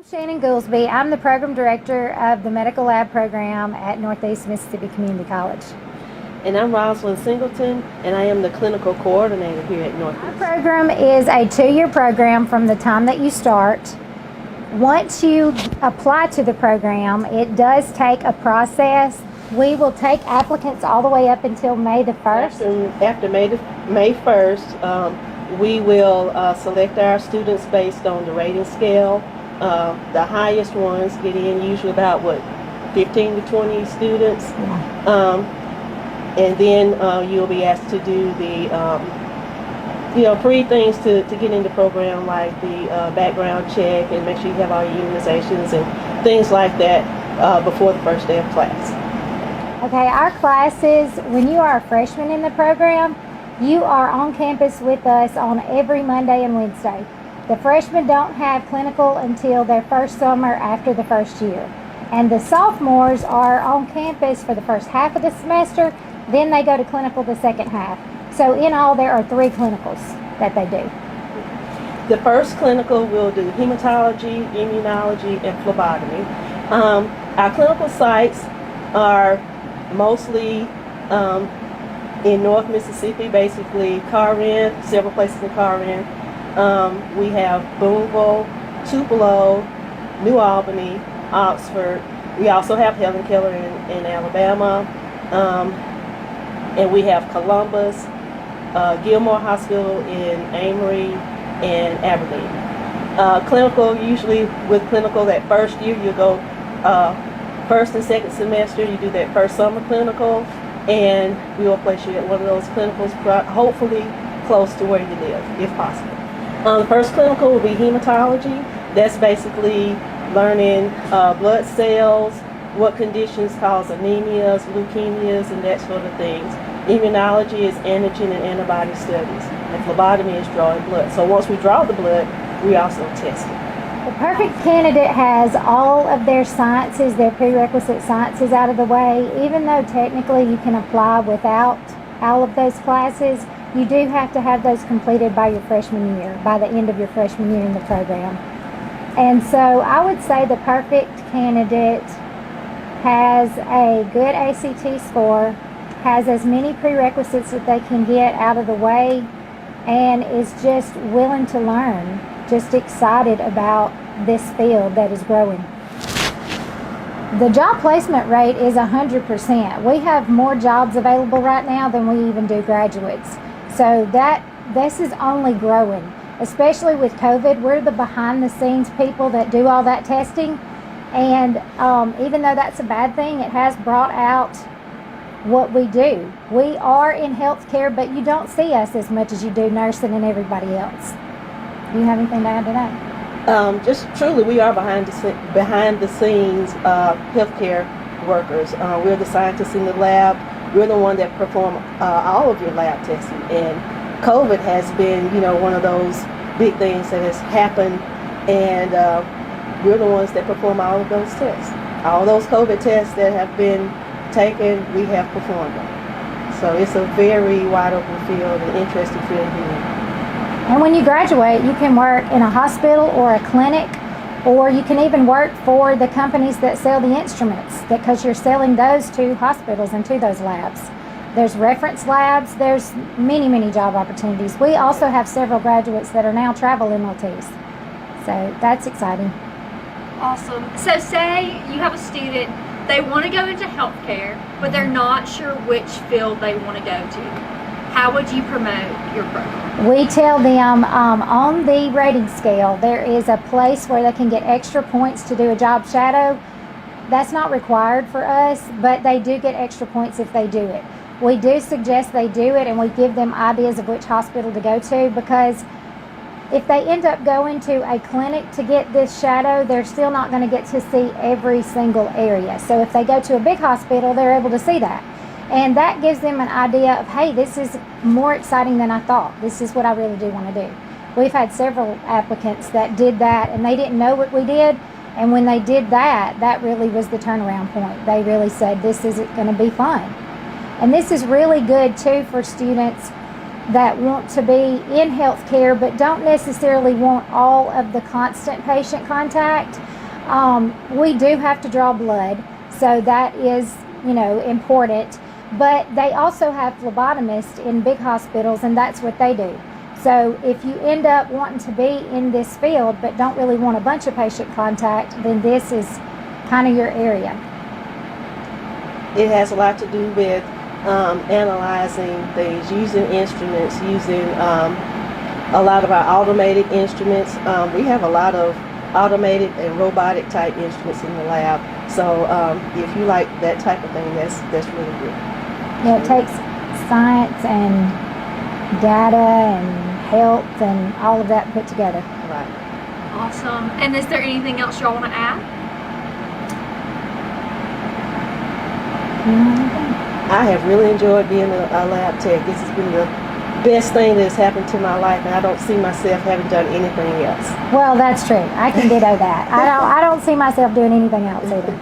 Shannon Goolsby. I'm the program director of the medical lab program at Northeast Mississippi Community College. And I'm Rosalind Singleton, and I am the clinical coordinator here at Our Northeast. program is a 2-year program from the time that you start. Once you apply to the program, it does take a process. We will take applicants all the way up until May the 1st. After May 1st, we will select our students based on the rating scale. The highest ones get in usually about 15 to 20 students. And then you'll be asked to do the pre-things to get in the program, like the background check and make sure you have all your immunizations and things like that before the first day of class. Okay, our classes, when you are a freshman in the program, you are on campus with us on every Monday and Wednesday. The freshmen don't have clinical until their first summer after the first year. And the sophomores are on campus for the first half of the semester, then they go to clinical the second half. So in all, there are 3 clinicals that they do. The first clinical we'll do hematology, immunology, and phlebotomy. Our clinical sites are mostly in North Mississippi, basically Corinth, several places in Corinth. We have Boonville, Tupelo, New Albany, Oxford. We also have Helen Keller in Alabama. And we have Columbus, Gilmore Hospital in Amory, and Aberdeen. Clinical, usually with clinical that first year, you go first and second semester, you do that first summer clinical, and we will place you at one of those clinicals, hopefully close to where you live, if possible. The first clinical will be hematology. That's basically learning blood cells, what conditions cause anemias, leukemias, and that sort of things. Immunology is antigen and antibody studies, and phlebotomy is drawing blood. So once we draw the blood, we also test it. The perfect candidate has all of their sciences, their prerequisite sciences out of the way. Even though technically you can apply without all of those classes, you do have to have those completed by your freshman year, by the end of your freshman year in the program. And so I would say the perfect candidate has a good ACT score, has as many prerequisites that they can get out of the way, and is just willing to learn, just excited about this field that is growing. The job placement rate is 100%. We have more jobs available right now than we even do graduates. So this is only growing, especially with COVID. We're the behind the scenes people that do all that testing. And even though that's a bad thing, it has brought out what we do. We are in healthcare, but you don't see us as much as you do nursing and everybody else. Do you have anything to add to that? Just truly, we are behind the scenes healthcare workers. We're the scientists in the lab. We're the one that perform all of your lab testing. And COVID has been, one of those big things that has happened. And we're the ones that perform all of those tests. All those COVID tests that have been taken, we have performed them. So it's a very wide open field, an interesting field here. And when you graduate, you can work in a hospital or a clinic, or you can even work for the companies that sell the instruments, because you're selling those to hospitals and to those labs. There's reference labs, there's many, many job opportunities. We also have several graduates that are now travel MLTs. So that's exciting. Awesome. So say you have a student, they want to go into healthcare, but they're not sure which field they want to go to. How would you promote your program? We tell them on the rating scale, there is a place where they can get extra points to do a job shadow. That's not required for us, but they do get extra points if they do it. We do suggest they do it, and we give them ideas of which hospital to go to, because if they end up going to a clinic to get this shadow, they're still not going to get to see every single area. So if they go to a big hospital, they're able to see that. And that gives them an idea of, hey, this is more exciting than I thought. This is what I really do want to do. We've had several applicants that did that, and they didn't know what we did. And when they did that, that really was the turnaround point. They really said, this is going to be fun. And this is really good, too, for students that want to be in healthcare but don't necessarily want all of the constant patient contact. We do have to draw blood, so that is, important. But they also have phlebotomists in big hospitals, and that's what they do. So if you end up wanting to be in this field but don't really want a bunch of patient contact, then this is kind of your area. It has a lot to do with analyzing things, using instruments, using a lot of our automated instruments. We have a lot of automated and robotic type instruments in the lab. So if you like that type of thing, that's really good. Yeah, it takes science and data and health and all of that put together. Right. Awesome. And is there anything else y'all want to add? I have really enjoyed being a lab tech. This has been the best thing that has happened to my life, and I don't see myself having done anything else. Well, that's true. I can ditto that. I don't see myself doing anything else either.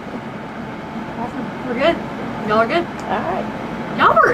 Awesome. We're good. Y'all are good. All right. Y'all were